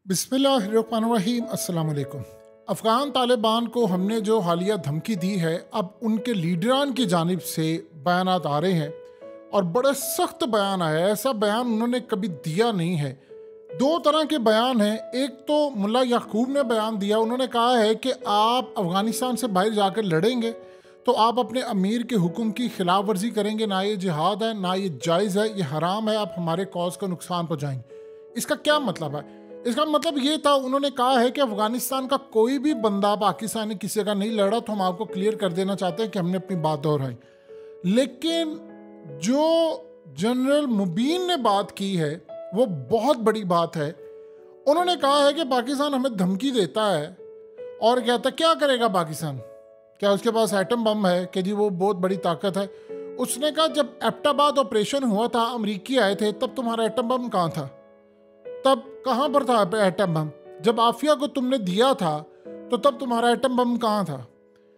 बिस्मिल्लाहिर्रहमानिर्रहीम। अस्सलाम वालेकुम। अफ़गान तालिबान को हमने जो हालिया धमकी दी है, अब उनके लीडरान की जानिब से बयानात आ रहे हैं और बड़े सख्त बयान आया है। ऐसा बयान उन्होंने कभी दिया नहीं है। दो तरह के बयान हैं। एक तो मुल्ला याकूब ने बयान दिया, उन्होंने कहा है कि आप अफ़गानिस्तान से बाहर जाकर लड़ेंगे तो आप अपने अमीर के हुक्म की खिलाफ वर्जी करेंगे। ना ये जिहाद है, ना ये जायज़ है, ये हराम है, आप हमारे कौज़ को नुकसान पहुँचाएंगे। इसका क्या मतलब है? इसका मतलब ये था, उन्होंने कहा है कि अफगानिस्तान का कोई भी बंदा पाकिस्तान ने किसी का नहीं लड़ा तो हम आपको क्लियर कर देना चाहते हैं कि हमने अपनी बात दोहराई। लेकिन जो जनरल मुबीन ने बात की है वो बहुत बड़ी बात है। उन्होंने कहा है कि पाकिस्तान हमें धमकी देता है और कहता क्या करेगा पाकिस्तान, क्या उसके पास एटम बम है कि जी वो बहुत बड़ी ताकत है। उसने कहा जब एबटाबाद ऑपरेशन हुआ था, अमरीकी आए थे, तब तुम्हारा एटम बम कहाँ था? तब कहाँ पर था एटम बम? जब आफिया को तुमने दिया था तो तब तुम्हारा एटम बम कहाँ था?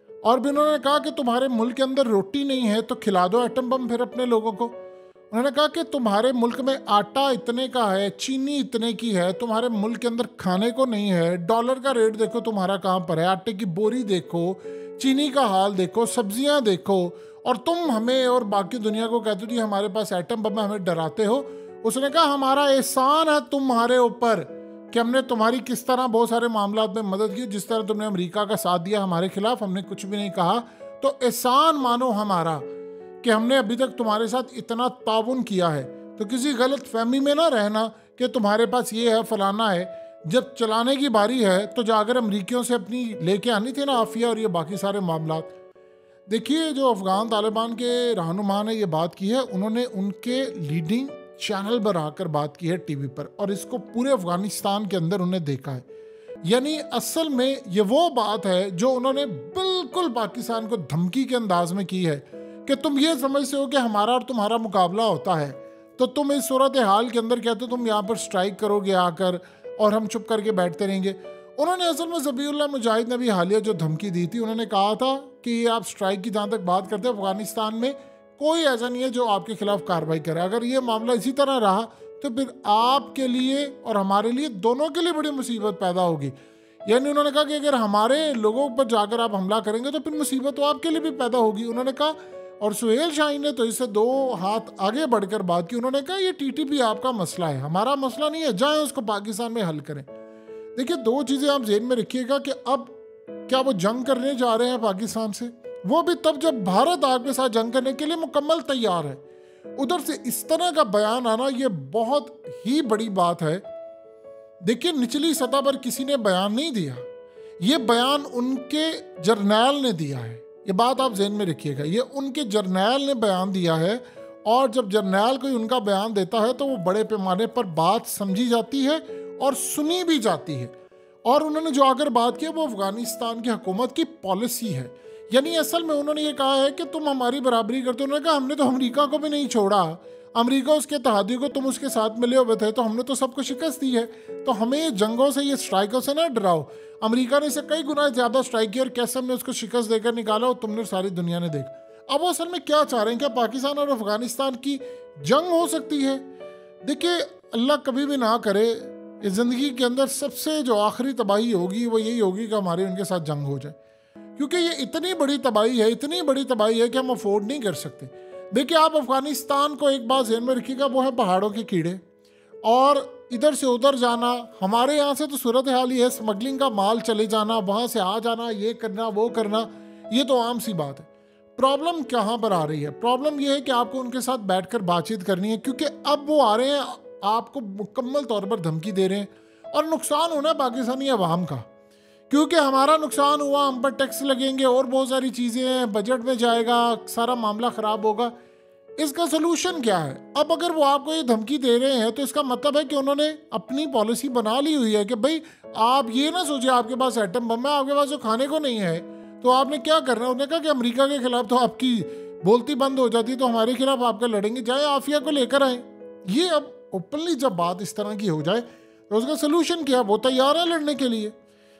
और भी उन्होंने कहा कि तुम्हारे मुल्क के अंदर रोटी नहीं है तो खिला दो एटम बम फिर अपने लोगों को। उन्होंने कहा कि तुम्हारे मुल्क में आटा इतने का है, चीनी इतने की है, तुम्हारे मुल्क के अंदर खाने को नहीं है। डॉलर का रेट देखो तुम्हारा कहाँ पर है, आटे की बोरी देखो, चीनी का हाल देखो, सब्जियां देखो, और तुम हमें और बाकी दुनिया को कहते हो जी हमारे पास एटम बम है, हमें डराते हो। उसने कहा हमारा एहसान है तुम्हारे ऊपर कि हमने तुम्हारी किस तरह बहुत सारे मामलात में मदद की। जिस तरह तुमने अमेरिका का साथ दिया हमारे खिलाफ, हमने कुछ भी नहीं कहा, तो एहसान मानो हमारा कि हमने अभी तक तुम्हारे साथ इतना ताउन किया है। तो किसी गलत फहमी में ना रहना कि तुम्हारे पास ये है फलाना है। जब चलाने की बारी है तो जाकर अमरीकियों से अपनी लेके आनी थी ना आफिया और ये बाकी सारे मामलात। देखिए, जो अफगान तालिबान के रहनुमा ने ये बात की है, उन्होंने उनके लीडिंग चैनल पर आकर बात की है टीवी पर, और इसको पूरे अफगानिस्तान के अंदर उन्हें देखा है। यानी असल में ये वो बात है जो उन्होंने बिल्कुल पाकिस्तान को धमकी के अंदाज में की है कि तुम ये समझते हो कि हमारा और तुम्हारा मुकाबला होता है, तो तुम इस सूरत हाल के अंदर कहते हो तुम यहाँ पर स्ट्राइक करोगे आकर और हम चुप करके बैठते रहेंगे। उन्होंने असल में ज़बीउल्लाह मुजाहिद ने भी हालिया जो धमकी दी थी, उन्होंने कहा था कि आप स्ट्राइक की जहाँ तक बात करते हैं, अफगानिस्तान में कोई ऐसा नहीं है जो आपके खिलाफ कार्रवाई करे। अगर ये मामला इसी तरह रहा तो फिर आपके लिए और हमारे लिए, दोनों के लिए बड़ी मुसीबत पैदा होगी। यानी उन्होंने कहा कि अगर हमारे लोगों पर जाकर आप हमला करेंगे तो फिर मुसीबत तो आपके लिए भी पैदा होगी, उन्होंने कहा। और सुहेल शाहीन ने तो इससे दो हाथ आगे बढ़कर बात की। उन्होंने कहा ये टीटीपी आपका मसला है, हमारा मसला नहीं है, जाएं उसको पाकिस्तान में हल करें। देखिए, दो चीज़ें आप जेहन में रखिएगा कि अब क्या वो जंग करने जा रहे हैं पाकिस्तान से, वो भी तब जब भारत आपके साथ जंग करने के लिए मुकम्मल तैयार है। उधर से इस तरह का बयान आना ये बहुत ही बड़ी बात है। देखिए, निचली सतह पर किसी ने बयान नहीं दिया, ये बयान उनके जर्नैल ने दिया है। ये बात आप ज़हन में रखिएगा, ये उनके जर्नैल ने बयान दिया है। और जब जर्नैल कोई उनका बयान देता है तो वो बड़े पैमाने पर बात समझी जाती है और सुनी भी जाती है। और उन्होंने जो आकर बात की वो अफगानिस्तान की हुकूमत की पॉलिसी है। यानी असल में उन्होंने ये कहा है कि तुम हमारी बराबरी करते हो। उन्होंने कहा हमने तो अमेरिका को भी नहीं छोड़ा, अमेरिका उसके तहादी को, तुम उसके साथ मिले हुए थे, तो हमने तो सबको शिकस्त दी है। तो हमें ये जंगों से, ये स्ट्राइकों से ना डराओ। अमेरिका ने इसे कई गुना ज़्यादा स्ट्राइक किया और कैसे हमने उसको शिकस्त देकर निकाला और तुमने सारी दुनिया ने देखा। अब वो असल में क्या चाह रहे हैं? क्या पाकिस्तान और अफगानिस्तान की जंग हो सकती है? देखिए, अल्लाह कभी भी ना करे, इस ज़िंदगी के अंदर सबसे जो आखिरी तबाही होगी वो यही होगी कि हमारी उनके साथ जंग हो जाए, क्योंकि ये इतनी बड़ी तबाही है, इतनी बड़ी तबाही है कि हम अफोर्ड नहीं कर सकते। देखिए, आप अफगानिस्तान को एक बात ध्यान में रखिएगा, वो है पहाड़ों के कीड़े, और इधर से उधर जाना। हमारे यहाँ से तो सूरत हाल ही है, स्मगलिंग का माल चले जाना, वहाँ से आ जाना, ये करना वो करना, ये तो आम सी बात है। प्रॉब्लम कहाँ पर आ रही है? प्रॉब्लम ये है कि आपको उनके साथ बैठकर बातचीत करनी है, क्योंकि अब वो आ रहे हैं, आपको मुकम्मल तौर पर धमकी दे रहे हैं, और नुकसान होना है पाकिस्तानी अवाम का, क्योंकि हमारा नुकसान हुआ, हम पर टैक्स लगेंगे और बहुत सारी चीज़ें हैं, बजट में जाएगा, सारा मामला ख़राब होगा। इसका सलूशन क्या है? अब अगर वो आपको ये धमकी दे रहे हैं तो इसका मतलब है कि उन्होंने अपनी पॉलिसी बना ली हुई है कि भाई आप ये ना सोचिए आपके पास एटम बम है, आपके पास जो खाने को नहीं है तो आपने क्या करना है। उन्होंने कहा कि अमेरिका के खिलाफ तो आपकी बोलती बंद हो जाती, तो हमारे खिलाफ आपका लड़ेंगे, जाए आफिया को लेकर आए। ये अब ओपनली जब बात इस तरह की हो जाए तो उसका सलूशन क्या? वो तैयार है लड़ने के लिए,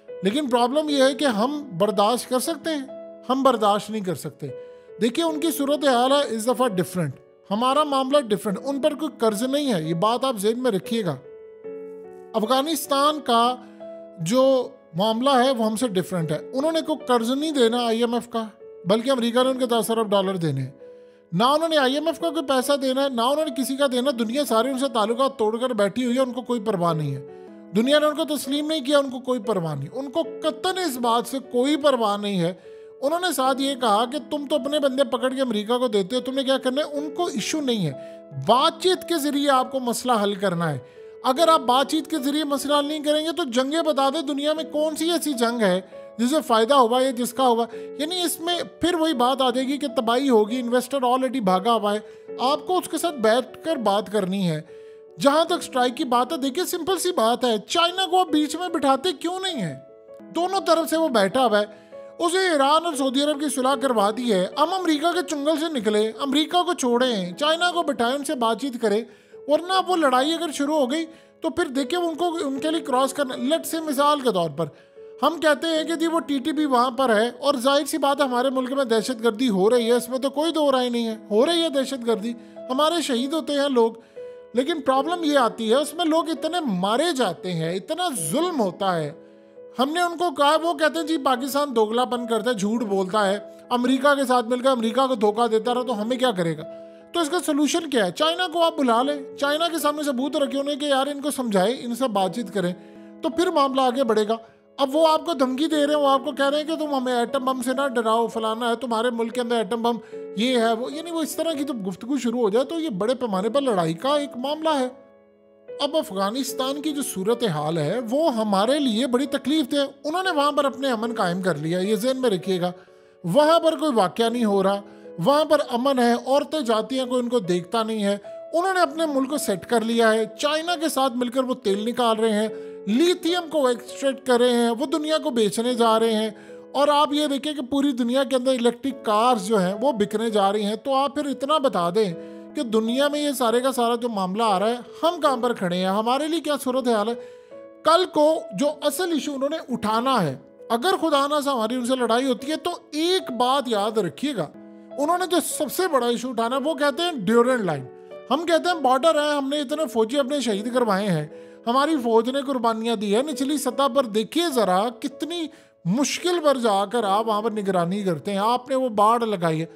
लेकिन प्रॉब्लम यह है कि हम बर्दाश्त कर सकते हैं? हम बर्दाश्त नहीं कर सकते। देखिए, उनकी सूरत हाल है इस दफ़ा डिफरेंट, हमारा मामला डिफरेंट। उन पर कोई कर्ज नहीं है, ये बात आप ज़हन में रखिएगा। अफगानिस्तान का जो मामला है वो हमसे डिफरेंट है। उन्होंने कोई कर्ज नहीं देना IMF का, बल्कि अमेरिका ने उनके $10 अरब देने हैं। ना उन्होंने IMF का कोई पैसा देना है, ना उन्होंने किसी का देना। दुनिया सारी उनसे ताल्लुकात तोड़कर बैठी हुई है, उनको कोई परवाह नहीं है। दुनिया ने उनको तस्लीम नहीं किया, उनको कोई परवाह नहीं। उनको कतन इस बात से कोई परवाह नहीं है। उन्होंने साथ ये कहा कि तुम तो अपने बंदे पकड़ के अमेरिका को देते हो, तुम्हें क्या करना है। उनको इशू नहीं है, बातचीत के जरिए आपको मसला हल करना है। अगर आप बातचीत के जरिए मसला हल नहीं करेंगे तो जंगें बता दें दुनिया में कौन सी ऐसी जंग है जिससे फायदा होगा या जिसका होगा। यानी इसमें फिर वही बात आ जाएगी कि तबाही होगी, इन्वेस्टर ऑलरेडी भागा हुआ है। आपको उसके साथ बैठकर बात करनी है। जहां तक स्ट्राइक की बात है, देखिए सिंपल सी बात है, चाइना को आप बीच में बिठाते क्यों नहीं है। दोनों तरफ से वो बैठा हुआ है। उसे ईरान और सऊदी अरब की सुलह करवा दी है। हम अमेरिका के चुंगल से निकले, अमेरिका को छोड़ें, चाइना को बिठाएं, उनसे बातचीत करें। वरना वो लड़ाई अगर शुरू हो गई तो फिर देखिए उनको उनके लिए क्रॉस करना। लेट से मिसाल के तौर पर हम कहते हैं कि जी वो TTP वहाँ पर है, और जाहिर सी बात है हमारे मुल्क में दहशतगर्दी हो रही है, इसमें तो कोई दो राय नहीं है, हो रही है दहशतगर्दी, हमारे शहीद होते हैं लोग। लेकिन प्रॉब्लम ये आती है उसमें लोग इतने मारे जाते हैं, इतना जुल्म होता है। हमने उनको कहा, वो कहते हैं जी पाकिस्तान दोगलापन करता है, झूठ बोलता है, अमेरिका के साथ मिलकर अमेरिका को धोखा देता रहा तो हमें क्या करेगा। तो इसका सोल्यूशन क्या है, चाइना को आप बुला लें, चाइना के सामने सबूत रखे उन्हें कि यार इनको समझाए, इनसे बातचीत करें, तो फिर मामला आगे बढ़ेगा। अब वो आपको धमकी दे रहे हैं, वो आपको कह रहे हैं कि तुम हमें एटम बम से ना डराओ, फलाना है, तुम्हारे मुल्क के अंदर एटम बम ये है वो, यानी वो इस तरह की जब गुफ्तगू शुरू हो जाए तो ये बड़े पैमाने पर लड़ाई का एक मामला है। अब अफगानिस्तान की जो सूरत हाल है वो हमारे लिए बड़ी तकलीफ थे। उन्होंने वहाँ पर अपने अमन कायम कर लिया, ये ज़हन में रखिएगा। वहाँ पर कोई वाक़या नहीं हो रहा, वहाँ पर अमन है, औरतें जाती हैं, कोई उनको देखता नहीं है। उन्होंने अपने मुल्क को सेट कर लिया है। चाइना के साथ मिलकर वो तेल निकाल रहे हैं, लिथियम को एक्सट्रैक्ट कर रहे हैं, वो दुनिया को बेचने जा रहे हैं। और आप ये देखिए कि पूरी दुनिया के अंदर इलेक्ट्रिक कार्स जो हैं वो बिकने जा रही हैं। तो आप फिर इतना बता दें कि दुनिया में ये सारे का सारा जो मामला आ रहा है, हम कहाँ पर खड़े हैं, हमारे लिए क्या सूरत हाल है। कल को जो असल इशू उन्होंने उठाना है, अगर खुदा ना सा हमारी उनसे लड़ाई होती है, तो एक बात याद रखिएगा, उन्होंने जो सबसे बड़ा इशू उठाना है वो कहते हैं ड्यूरेंट लाइन। हम कहते हैं बॉर्डर है, हमने इतने फौजी अपने शहीद करवाए हैं, हमारी फौज ने कुर्बानियां दी है। निचली सतह पर देखिए जरा कितनी मुश्किल पर जाकर आप वहां पर निगरानी करते हैं। आपने वो बाढ़ लगाई है,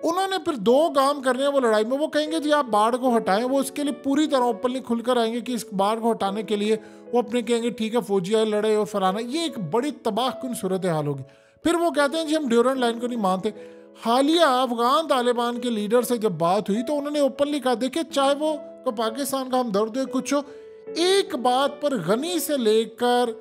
उन्होंने फिर दो काम करने हैं वो लड़ाई में। वो कहेंगे जी आप बाढ़ को हटाएं, वो इसके लिए पूरी तरह ओपनली खुलकर आएंगे कि इस बाढ़ को हटाने के लिए वो अपने कहेंगे ठीक है फौजी आए लड़े और फलाना। ये एक बड़ी तबाहकुन सूरत हाल होगी। फिर वो कहते हैं जी हम ड्यूरेंट लाइन को नहीं मानते। हालिया अफगान तालिबान के लीडर से जब बात हुई तो उन्होंने ओपनली कहा, देखिए चाहे वो तो पाकिस्तान का हम दर्द हो कुछ हो, एक बात पर गनी से लेकर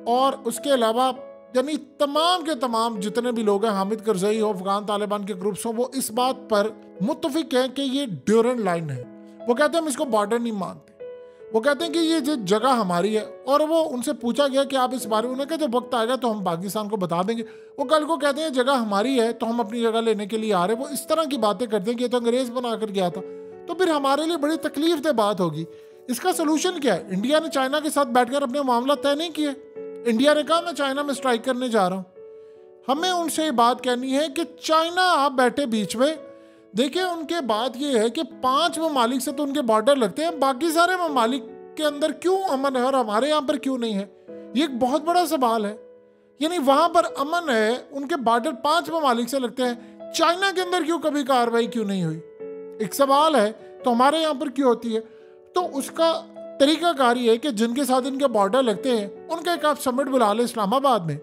और उसके अलावा यानी तमाम के तमाम जितने भी लोग हैं, हामिद करजई हो, अफगान तालिबान के ग्रुप्स हो, वो इस बात पर मुत्तफिक हैं कि ये ड्यूरेंट लाइन है। वो कहते हैं हम इसको बॉर्डर नहीं मानते। वो कहते हैं कि ये जो जगह हमारी है। और वो उनसे पूछा गया कि आप इस बारे में, उन्होंने कहा जब वक्त आएगा तो हम पाकिस्तान को बता देंगे। वो कल को कहते हैं जगह हमारी है तो हम अपनी जगह लेने के लिए आ रहे हैं। वो इस तरह की बातें करते हैं कि ये तो अंग्रेज बना कर गया था। तो फिर हमारे लिए बड़ी तकलीफ दे बात होगी। इसका सोल्यूशन क्या है? इंडिया ने चाइना के साथ बैठकर अपने मामला तय नहीं किए। इंडिया ने कहा मैं चाइना में स्ट्राइक करने जा रहा हूं। हमें उनसे ये बात कहनी है कि चाइना आप बैठे बीच में, देखिए उनके बात ये है कि 5 ममालिक से तो उनके बॉर्डर लगते हैं, बाकी सारे ममालिक के अंदर क्यों अमन है और हमारे यहाँ पर क्यों नहीं है? ये एक बहुत बड़ा सवाल है। यानी वहां पर अमन है, उनके बॉर्डर 5 ममालिक से लगते हैं, चाइना के अंदर क्यों कभी कार्रवाई क्यों नहीं हुई? एक सवाल है। तो हमारे यहाँ पर क्यों होती है? तो उसका तरीकाकार ये है कि जिनके साथ इनके बॉर्डर लगते हैं उनका एक आप समिट बुला लें इस्लामाबाद में,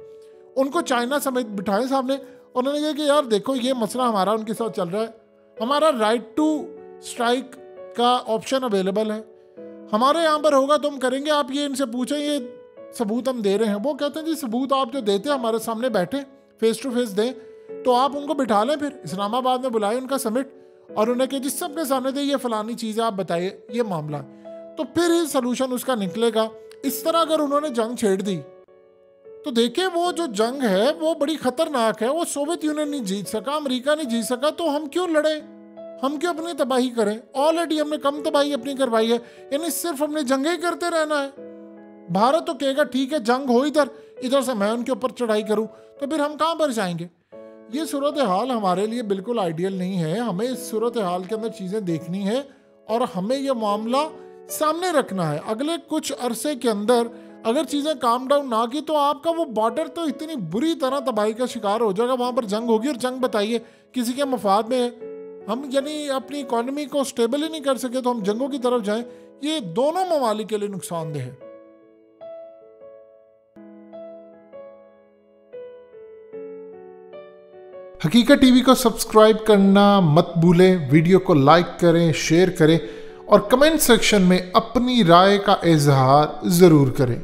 उनको चाइना समिट बिठाएं सामने। उन्होंने कहा कि यार देखो ये मसला हमारा उनके साथ चल रहा है, हमारा राइट टू स्ट्राइक का ऑप्शन अवेलेबल है, हमारे यहाँ पर होगा तो हम करेंगे। आप ये इनसे पूछें ये सबूत हम दे रहे हैं। वो कहते हैं जी सबूत आप जो देते हैं हमारे सामने बैठे फेस टू फेस दें, तो आप उनको बिठा लें, फिर इस्लामाबाद में बुलाएं उनका समिट और उन्हें कहे जिस सबके सामने दे ये फलानी चीज़ आप बताइए ये मामला, तो फिर ही सोल्यूशन उसका निकलेगा। इस तरह अगर उन्होंने जंग छेड़ दी तो देखिए वो जो जंग है वो बड़ी खतरनाक है। वो सोवियत यूनियन नहीं जीत सका, अमेरिका नहीं जीत सका, तो हम क्यों लड़े, हम क्यों अपनी तबाही करें? ऑलरेडी हमने कम तबाही अपनी करवाई है, यानी सिर्फ हमने जंगें ही करते रहना है। भारत तो कहेगा ठीक है जंग हो इधर, इधर से मैं उनके ऊपर चढ़ाई करूं, तो फिर हम कहां पर जाएंगे? ये सूरत हाल हमारे लिए बिल्कुल आइडियल नहीं है। हमें इस सूरत हाल के अंदर चीज़ें देखनी है और हमें यह मामला सामने रखना है। अगले कुछ अरसे के अंदर अगर चीज़ें काम डाउन ना की तो आपका वो बॉर्डर तो इतनी बुरी तरह तबाही का शिकार हो जाएगा, वहाँ पर जंग होगी। और जंग बताइए किसी के मफाद में है। हम यानी अपनी इकोनॉमी को स्टेबल ही नहीं कर सके तो हम जंगों की तरफ जाएं, ये दोनों ममालिक के लिए नुकसानदेह है। हकीकत टीवी को सब्सक्राइब करना मत भूलें, वीडियो को लाइक करें, शेयर करें और कमेंट सेक्शन में अपनी राय का इजहार ज़रूर करें।